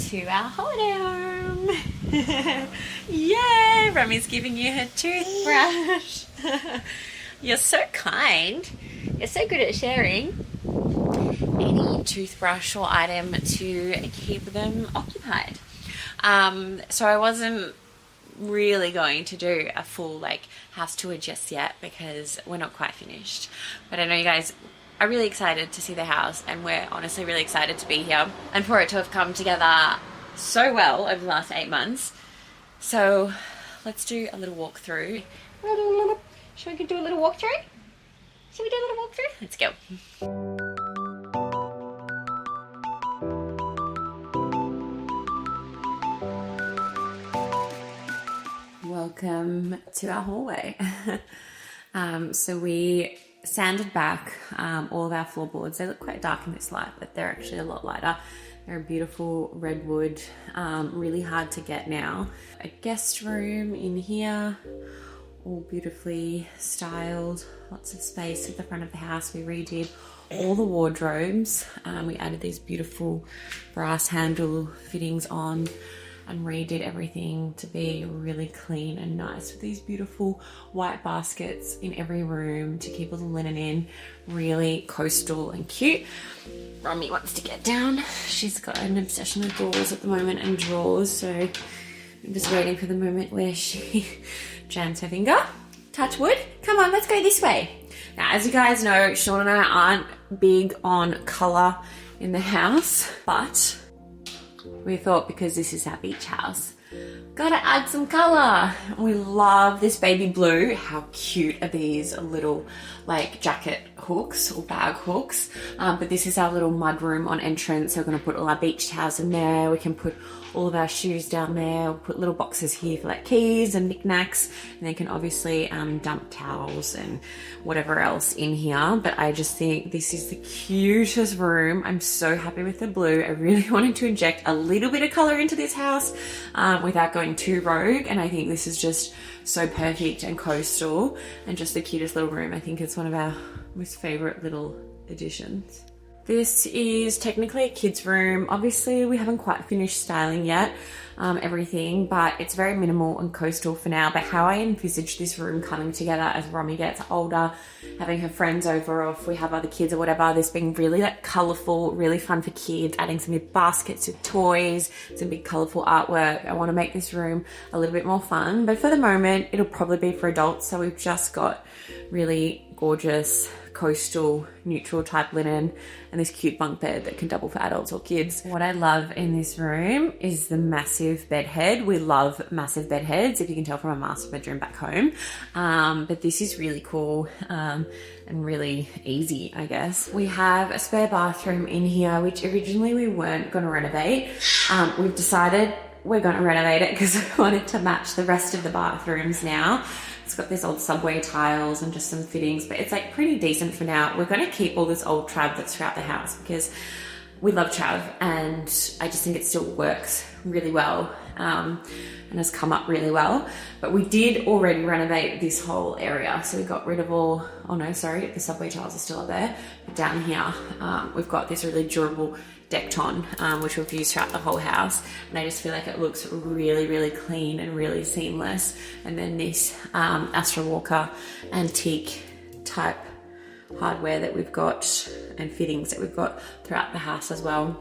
to our holiday home. Yay! Rummy's giving you her toothbrush. You're so kind. You're so good at sharing any toothbrush or item to keep them occupied. So I wasn't really going to do a full house tour just yet because we're not quite finished. But I know you guys are really excited to see the house, and we're honestly really excited to be here and for it to have come together so well over the last 8 months. So let's do a little walkthrough. Should we do a little walkthrough? Should we do a little walkthrough? Let's go. Welcome to our hallway. So we sanded back all of our floorboards. They look quite dark in this light, but they're actually a lot lighter. They're a beautiful redwood, really hard to get now. A guest room in here, all beautifully styled, lots of space at the front of the house. We redid all the wardrobes. We added these beautiful brass handle fittings on and redid everything to be really clean and nice with these beautiful white baskets in every room to keep all the linen in, really coastal and cute. Rummy wants to get down. She's got an obsession with doors at the moment and drawers, so I'm just waiting for the moment where she jams her finger. Touch wood. Come on, let's go this way. Now, as you guys know, Sean and I aren't big on colour in the house, but we thought because this is our beach house, gotta add some colour. We love this baby blue. How cute are these little jacket hooks or bag hooks? But this is our little mudroom on entrance. So we're gonna put all our beach towels in there. We can put all of our shoes down there. We'll put little boxes here for keys and knickknacks, and they can obviously dump towels and whatever else in here. But I just think this is the cutest room. I'm so happy with the blue. I really wanted to inject a little bit of color into this house without going too rogue, and I think this is just so perfect and coastal and just the cutest little room. I think it's one of our most favorite little additions. This is technically a kid's room. Obviously, we haven't quite finished styling yet, everything, but it's very minimal and coastal for now. But how I envisage this room coming together as Romy gets older, having her friends over, or if we have other kids or whatever, this being really colourful, really fun for kids, adding some big baskets with toys, some big colourful artwork. I want to make this room a little bit more fun, but for the moment, it'll probably be for adults. So we've just got really gorgeous coastal neutral type linen and this cute bunk bed that can double for adults or kids. What I love in this room is the massive bed head. We love massive bed heads, if you can tell from our master bedroom back home. But this is really cool and really easy, I guess. We have a spare bathroom in here, which originally we weren't going to renovate. We've decided we're going to renovate it because we wanted to match the rest of the bathrooms now. It's got these old subway tiles and just some fittings, but it's pretty decent for now. We're going to keep all this old trav that's throughout the house because we love trav, and I just think it still works really well and has come up really well. But we did already renovate this whole area. So we got rid of the subway tiles are still up there. But down here, we've got this really durable Decton, which we've used throughout the whole house, and I just feel like it looks really, really clean and really seamless. And then this Astra Walker antique type hardware that we've got and fittings that we've got throughout the house as well.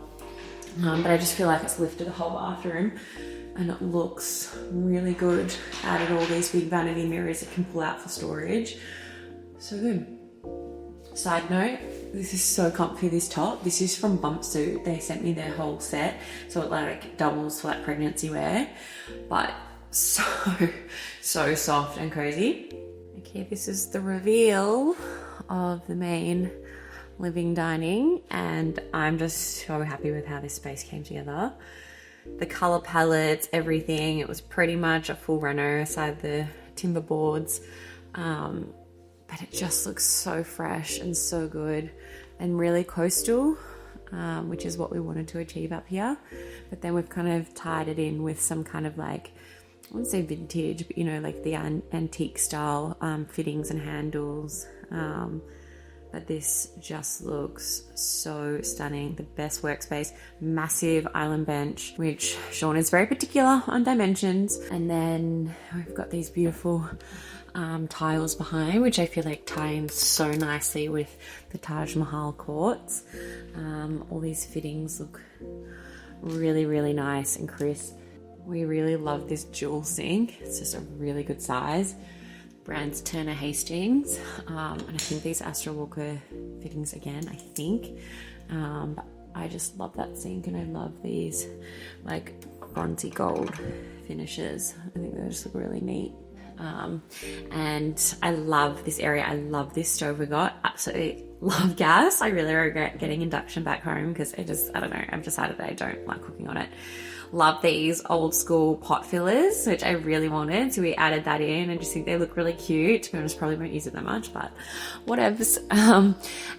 But I just feel like it's lifted the whole bathroom and it looks really good. Added all these big vanity mirrors that can pull out for storage. So good. Side note, this is so comfy, this top. This is from Bumpsuit. They sent me their whole set, so it doubles for pregnancy wear, but so soft and cozy. Okay, this is the reveal of the main living dining, and I'm just so happy with how this space came together. The color palettes, everything, it was pretty much a full reno aside the timber boards. But it just looks so fresh and so good and really coastal, which is what we wanted to achieve up here. But then we've kind of tied it in with some kind of I wouldn't say vintage, but the antique style fittings and handles. but this just looks so stunning. The best workspace, massive island bench, which Sean is very particular on dimensions. And then we've got these beautiful tiles behind, which I feel like tie in so nicely with the Taj Mahal quartz. All these fittings look really, really nice and crisp. We really love this dual sink. It's just a really good size. Brand's Turner Hastings, and I think these Astro Walker fittings again, I think. But I just love that sink, and I love these like bronzy gold finishes. I think they just look really neat. And I love this area. I love this stove we got. Absolutely love gas. I really regret getting induction back home because I don't know, I've decided that I don't like cooking on it. Love these old school pot fillers, which I really wanted, so we added that in. I just think they look really cute. To be honest, probably won't use it that much, but whatevs.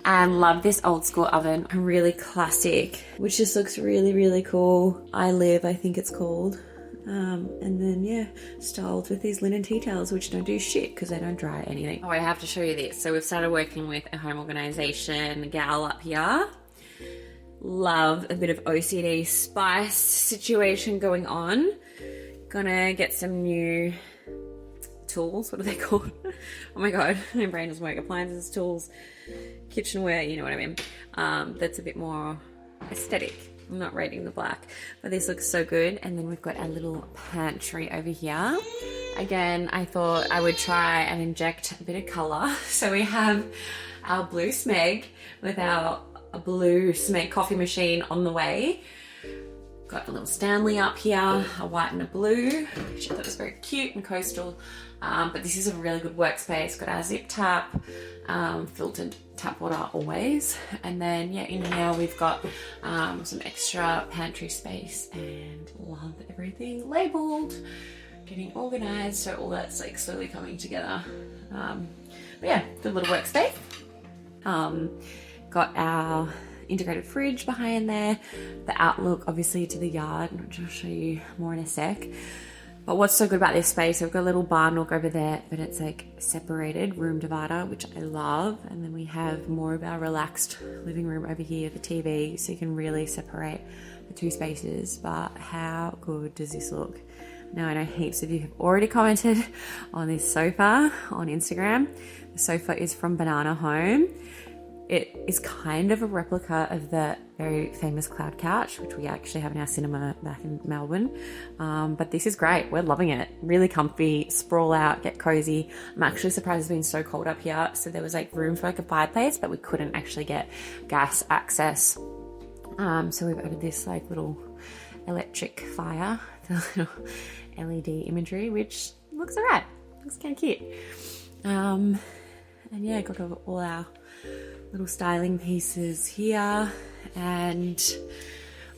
And love this old school oven, really classic, which just looks really, really cool. I think it's called. And then yeah, styled with these linen tea towels, which don't do shit because they don't dry anything. Oh, I have to show you this. So we've started working with a home organization gal up here. Love a bit of OCD spice situation going on. Gonna get some new tools. What are they called? Oh my god, my brain doesn't work. Appliances, tools, kitchenware, you know what I mean. That's a bit more aesthetic. I'm not rating the black, but this looks so good. And then we've got our little pantry over here. Again, I thought I would try and inject a bit of color. So we have our blue Smeg with our blue Smeg coffee machine on the way. Got a little Stanley up here, a white and a blue, which I thought was very cute and coastal. But this is a really good workspace. Got our zip tap, filtered tap water always. And then yeah, in here we've got some extra pantry space, and love everything labeled, getting organized. So all that's like slowly coming together. But yeah, good little workspace. Got our integrated fridge behind there, the outlook obviously to the yard, which I'll show you more in a sec. But what's so good about this space, I've got a little bar nook over there, but it's like separated room divider, which I love. And then we have more of our relaxed living room over here, the TV, so you can really separate the two spaces. But how good does this look? Now I know heaps of you have already commented on this sofa on Instagram. The sofa is from Banana Home. It is kind of a replica of the very famous cloud couch, which we actually have in our cinema back in Melbourne. But this is great. We're loving it. Really comfy, sprawl out, get cozy. I'm actually surprised it's been so cold up here. So there was like room for like a fireplace, but we couldn't actually get gas access. So we've added this like little electric fire, the little LED imagery, which looks alright. Looks kind of cute. And yeah, got all our little styling pieces here, and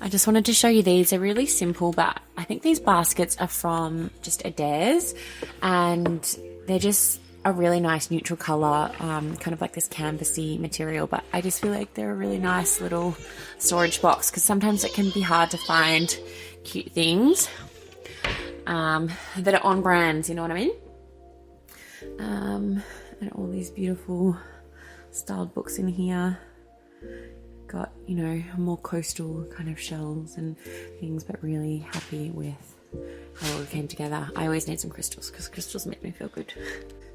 I just wanted to show you these. They're really simple, but I think these baskets are from just Adairs, and they're just a really nice neutral color, kind of like this canvasy material, but I just feel like they're a really nice little storage box, because sometimes it can be hard to find cute things that are on brands, you know what I mean? And all these beautiful styled books in here. Got, you know, more coastal kind of shelves and things, but really happy with how it all came together. I always need some crystals because crystals make me feel good.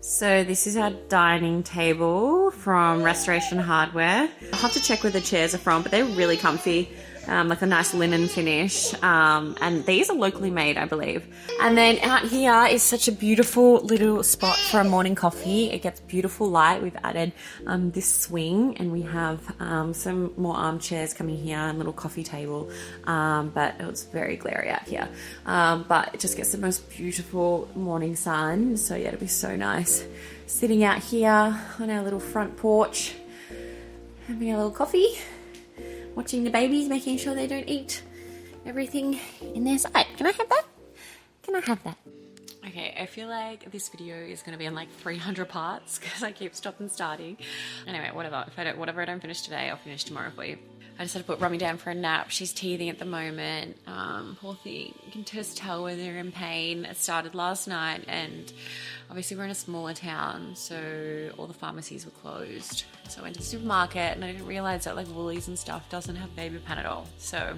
So this is our dining table from Restoration Hardware. I'll have to check where the chairs are from, but they're really comfy. Like a nice linen finish, and these are locally made, I believe. And then out here is such a beautiful little spot for a morning coffee. It gets beautiful light. We've added this swing, and we have some more armchairs coming here and a little coffee table, but it was very glary out here. But it just gets the most beautiful morning sun, so yeah, it'll be so nice sitting out here on our little front porch, having a little coffee, watching the babies, making sure they don't eat everything in their sight. Can I have that? Can I have that? Okay, I feel like this video is going to be in like 300 parts because I keep stopping starting. Anyway, whatever. Whatever I don't finish today, I'll finish tomorrow for you. I just had to put Rummy down for a nap. She's teething at the moment. Poor thing. You can just tell when they're in pain. It started last night, and obviously we're in a smaller town, so all the pharmacies were closed. So I went to the supermarket and I didn't realize that like Woolies and stuff doesn't have baby Panadol. So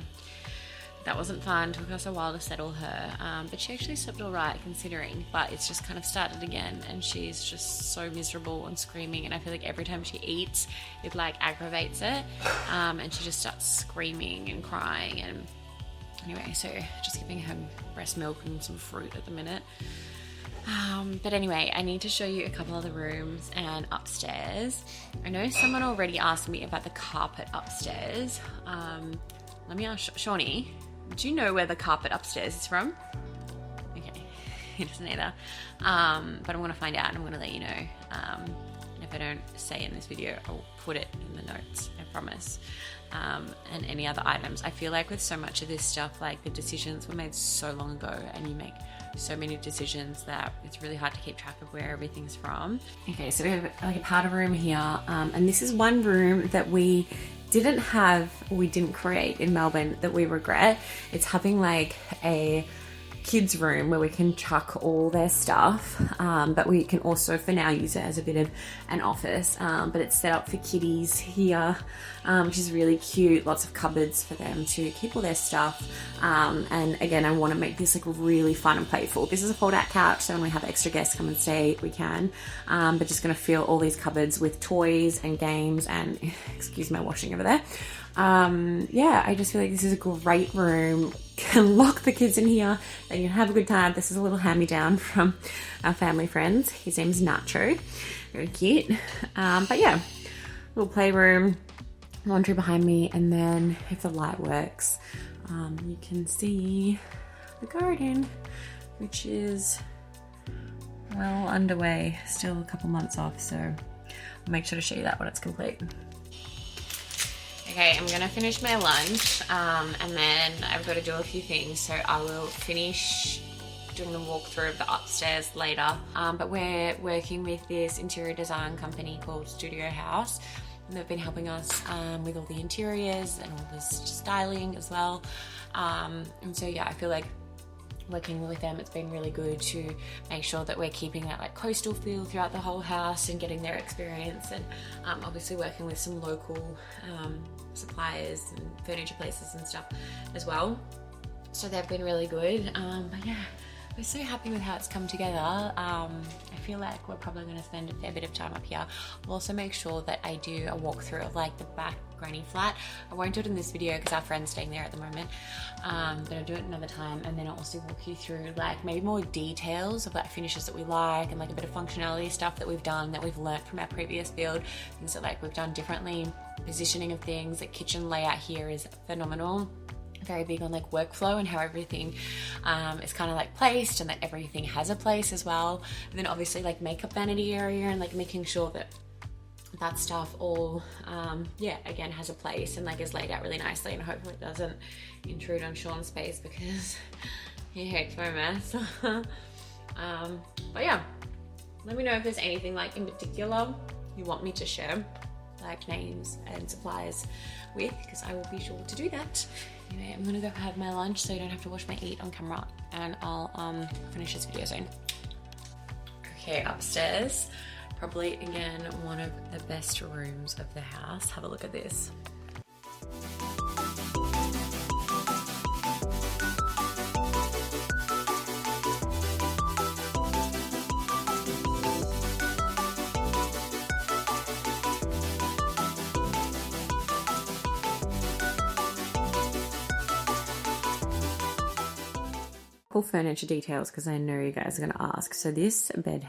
that wasn't fun. Took us a while to settle her, but she actually slept all right considering. But it's just kind of started again, and she's just so miserable and screaming. And I feel like every time she eats, it like aggravates it, and she just starts screaming and crying. And anyway, so just giving her breast milk and some fruit at the minute. But anyway, I need to show you a couple of the rooms and upstairs. I know someone already asked me about the carpet upstairs. Let me ask Shawnee. Do you know where the carpet upstairs is from? Okay, he doesn't either. But I'm going to find out and I'm going to let you know. If I don't say it in this video, I'll put it in the notes, I promise. And any other items. I feel like with so much of this stuff, like the decisions were made so long ago and you make so many decisions that it's really hard to keep track of where everything's from. Okay, so we have like a powder room here. And this is one room that we didn't have, or we didn't create in Melbourne that we regret. It's having like a kids room where we can chuck all their stuff, but we can also for now use it as a bit of an office, but it's set up for kiddies here, which is really cute. Lots of cupboards for them to keep all their stuff, and again I want to make this like really fun and playful. This is a fold out couch, so when we have extra guests come and stay we can, but just going to fill all these cupboards with toys and games and excuse my washing over there. Yeah, I just feel like this is a great room. Can lock the kids in here, they can have a good time. This is a little hand-me-down from our family friends. His name's Nacho, very cute. But yeah, little playroom, laundry behind me, and then if the light works, you can see the garden, which is well underway, still a couple months off, so I'll make sure to show you that when it's complete. Okay, I'm gonna finish my lunch, and then I've got to do a few things, so I will finish doing the walkthrough of the upstairs later. But we're working with this interior design company called Studio House, and they've been helping us with all the interiors and all this styling as well. And so yeah, I feel like working with them, it's been really good to make sure that we're keeping that like coastal feel throughout the whole house and getting their experience, and obviously working with some local suppliers and furniture places and stuff as well. So they've been really good. But yeah, we're so happy with how it's come together. I feel like we're probably going to spend a fair bit of time up here. I'll also make sure that I do a walkthrough of like the back granny flat. I won't do it in this video because our friend's staying there at the moment, but I'll do it another time, and then I'll also walk you through like maybe more details of like finishes that we like and like a bit of functionality stuff that we've done that we've learnt from our previous build, things that like we've done differently, positioning of things. The kitchen layout here is phenomenal. Very big on like workflow and how everything is kind of like placed, and that everything has a place as well. And then obviously like makeup vanity area and like making sure that that stuff all yeah, again has a place and like is laid out really nicely, and hopefully it doesn't intrude on Sean's space because he hates my mess. But yeah, let me know if there's anything like in particular you want me to share, like names and supplies with, because I will be sure to do that. Anyway, I'm gonna go have my lunch so I don't have to wash my eat on camera, and I'll finish this video soon. Okay, upstairs, probably again one of the best rooms of the house. Have a look at this. Furniture details, because I know you guys are going to ask. So this bed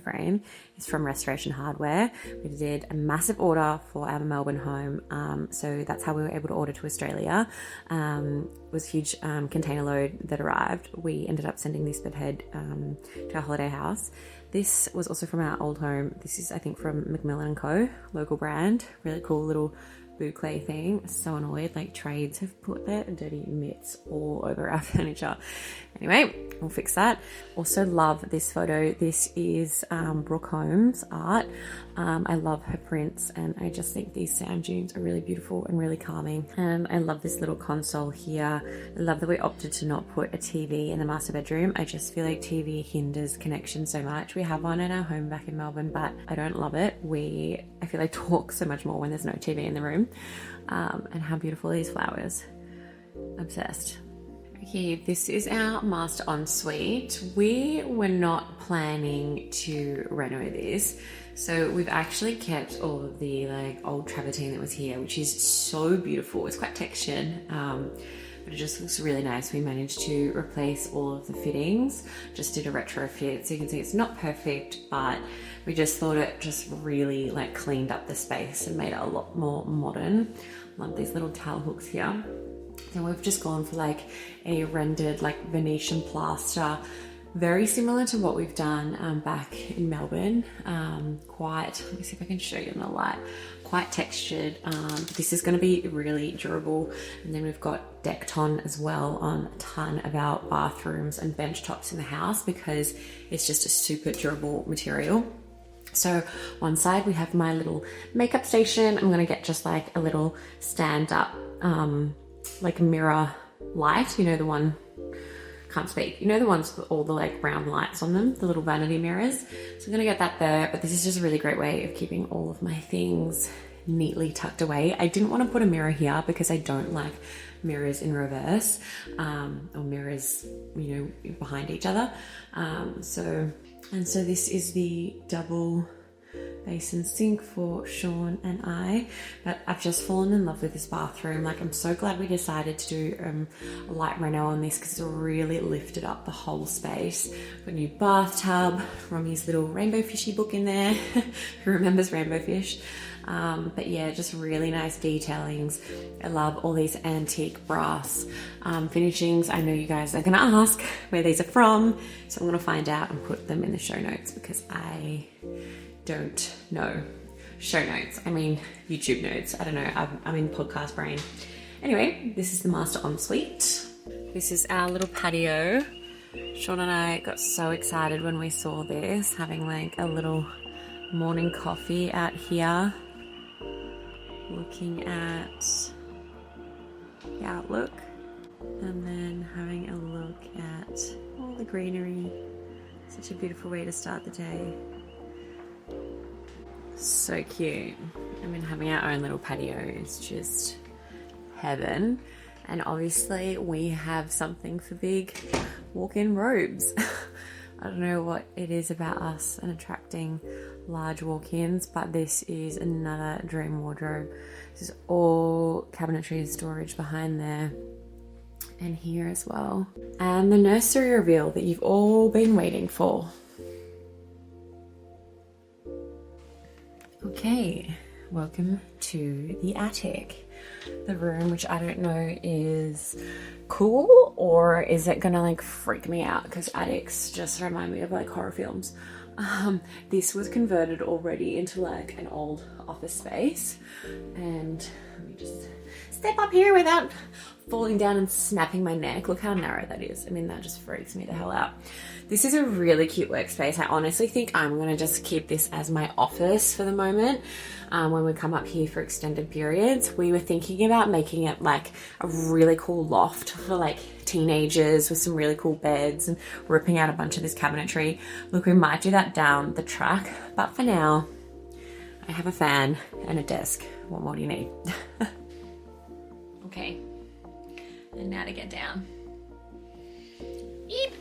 frame is from Restoration Hardware. We did a massive order for our Melbourne home, so that's how we were able to order to Australia. It was a huge container load that arrived. We ended up sending this bed head to our holiday house. This was also from our old home. This is, I think, from Macmillan & Co, local brand. Really cool little boucle thing. So annoyed, like trades have put their dirty mitts all over our furniture. Anyway, we'll fix that. Also love this photo. This is Brooke Holmes' art. I love her prints, and I just think these sand dunes are really beautiful and really calming. And I love this little console here. I love that we opted to not put a TV in the master bedroom. I just feel like TV hinders connection so much. We have one in our home back in Melbourne, but I don't love it. I feel like talk so much more when there's no TV in the room. And how beautiful are these flowers. Obsessed. Okay, this is our master ensuite. We were not planning to reno this, so we've actually kept all of the like old travertine that was here, which is so beautiful. It's quite textured, but it just looks really nice. We managed to replace all of the fittings, just did a retrofit, so you can see it's not perfect, but we just thought it just really like cleaned up the space and made it a lot more modern. Love these little towel hooks here. And we've just gone for like a rendered like Venetian plaster, very similar to what we've done back in Melbourne. Let me see if I can show you in the light, quite textured. This is going to be really durable. And then we've got Decton as well on a ton of our bathrooms and bench tops in the house, because it's just a super durable material. So one side we have my little makeup station. I'm going to get just like a little stand up like a mirror light, you know, the one, can't speak, you know, the ones with all the like round lights on them, the little vanity mirrors. So I'm gonna get that there, but this is just a really great way of keeping all of my things neatly tucked away. I didn't want to put a mirror here because I don't like mirrors in reverse, or mirrors, you know, behind each other. So this is the double basin sink for Sean and I, but I've just fallen in love with this bathroom. Like, I'm so glad we decided to do a light reno on this, because it really lifted up the whole space. Got a new bathtub, Romy's little rainbow fishy book in there. Who remembers rainbow fish? But yeah, just really nice detailings. I love all these antique brass finishings. I know you guys are gonna ask where these are from, so I'm gonna find out and put them in the show notes, because I don't know. Show notes, I mean YouTube notes. I don't know, I'm in podcast brain. Anyway, this is the master ensuite. This is our little patio. Sean and I got so excited when we saw this, having like a little morning coffee out here, looking at the outlook, and then having a look at all the greenery. Such a beautiful way to start the day. So cute. I mean, having our own little patio is just heaven. And obviously we have something for big walk-in robes. I don't know what it is about us and attracting large walk-ins, but this is another dream wardrobe. This is all cabinetry and storage behind there, and here as well. And the nursery reveal that you've all been waiting for. Okay, welcome to the attic. The room, which I don't know is cool or is it gonna like freak me out, because attics just remind me of like horror films. This was converted already into like an old office space, and let me just step up here without falling down and snapping my neck. Look how narrow that is. I mean, that just freaks me the hell out. This is a really cute workspace. I honestly think I'm gonna just keep this as my office for the moment. When we come up here for extended periods, we were thinking about making it like a really cool loft for like teenagers with some really cool beds and ripping out a bunch of this cabinetry. Look, we might do that down the track, but for now, I have a fan and a desk. What more do you need? Okay, and now to get down. Eep.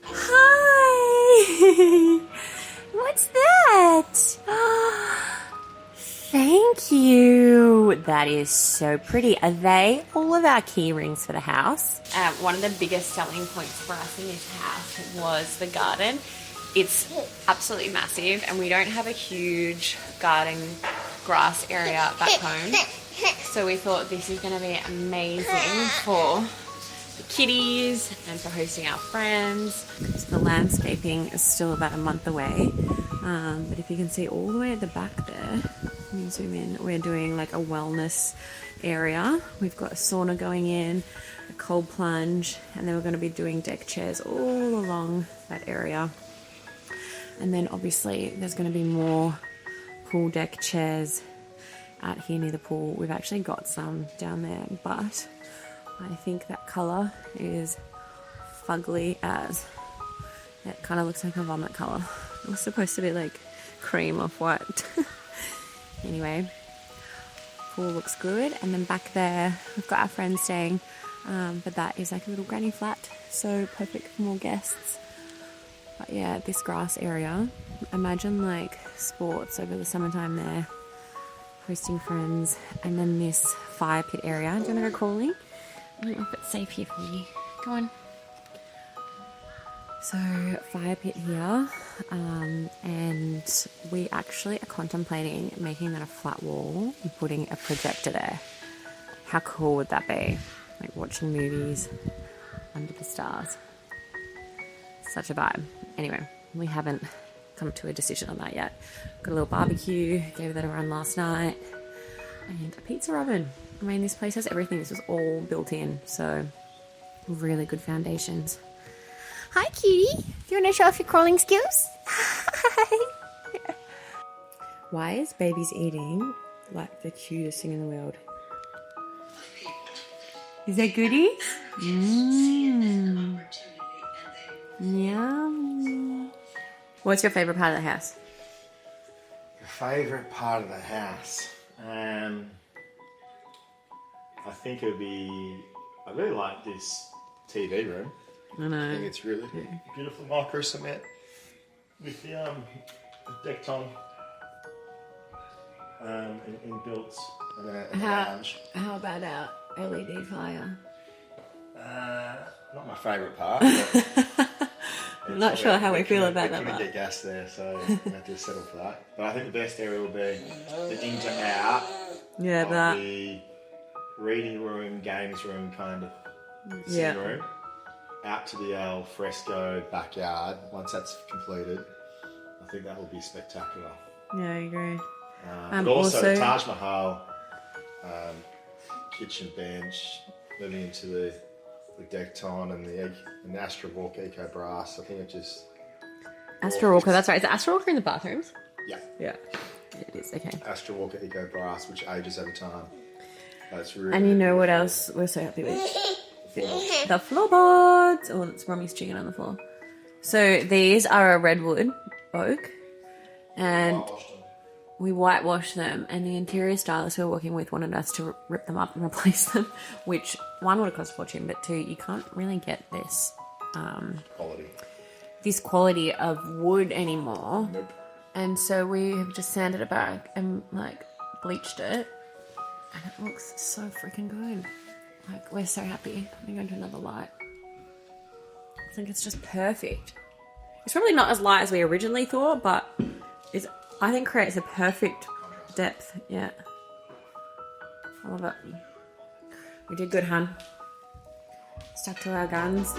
Hi! What's that? Thank you. That is so pretty. Are they all of our key rings for the house? One of the biggest selling points for us in this house was the garden. It's absolutely massive, and we don't have a huge garden grass area back home. So we thought this is going to be amazing for the kitties and for hosting our friends. Because the landscaping is still about a month away. But if you can see all the way at the back there, Let me zoom in. We're doing like a wellness area. We've got a sauna going in, a cold plunge, and then we're going to be doing deck chairs all along that area. And then obviously there's going to be more pool deck chairs out here near the pool. We've actually got some down there, but I think that colour is fugly as. It kind of looks like a vomit colour. It was supposed to be like cream off white. Anyway, pool looks good. And then back there, we've got our friends staying, but that is like a little granny flat, so perfect for more guests. But yeah, this grass area, imagine like sports over the summertime there, hosting friends. And then this fire pit area. Do you want to go crawling? I don't know if it's safe here for you. Go on. So fire pit here, and we actually are contemplating making that a flat wall and putting a projector there. How cool would that be? Like watching movies under the stars. Such a vibe. Anyway, we haven't come to a decision on that yet. Got a little barbecue, gave that a run last night, and a pizza oven. I mean, this place has everything. This was all built in, so really good foundations. Hi, cutie. Do you want to show off your crawling skills? Hi. Why is babies eating like the cutest thing in the world? Is that goodies? Mmm. Yum. What's your favourite part of the house? Your favourite part of the house? I think it would be... I really like this TV room. I know. I think it's really beautiful micro cement with the Decton inbuilt and a lounge. How about our LED fire? Not my favourite part. I'm not sure how we feel about that. We couldn't get gas there, so we have to settle for that. But I think the best area will be the in to out of the reading room, games room kind of sitting room. Out to the al fresco backyard. Once that's completed, I think that will be spectacular. Yeah, I agree. But also Taj Mahal, kitchen bench, moving into the Decton and the Astra Walker Eco Brass. I think it just... Astra Walker, that's right. Is it Astra Walker in the bathrooms? Yeah. Yeah, it is, okay. Astra Walker Eco Brass, which ages over time. That's really... And you know what else we're so happy with? The floorboards. Oh, it's Mommy's chicken on the floor. So these are a redwood oak, and we whitewashed them, and the interior stylist we were working with wanted us to rip them up and replace them, which one would have cost a fortune, but two, you can't really get this quality of wood anymore. Nope. And so we have just sanded it back and like bleached it, and it looks so freaking good. Like, we're so happy. I'm going to another light. I think it's just perfect. It's probably not as light as we originally thought, but I think creates a perfect depth. Yeah. I love it. We did good, hun. Stuck to our guns.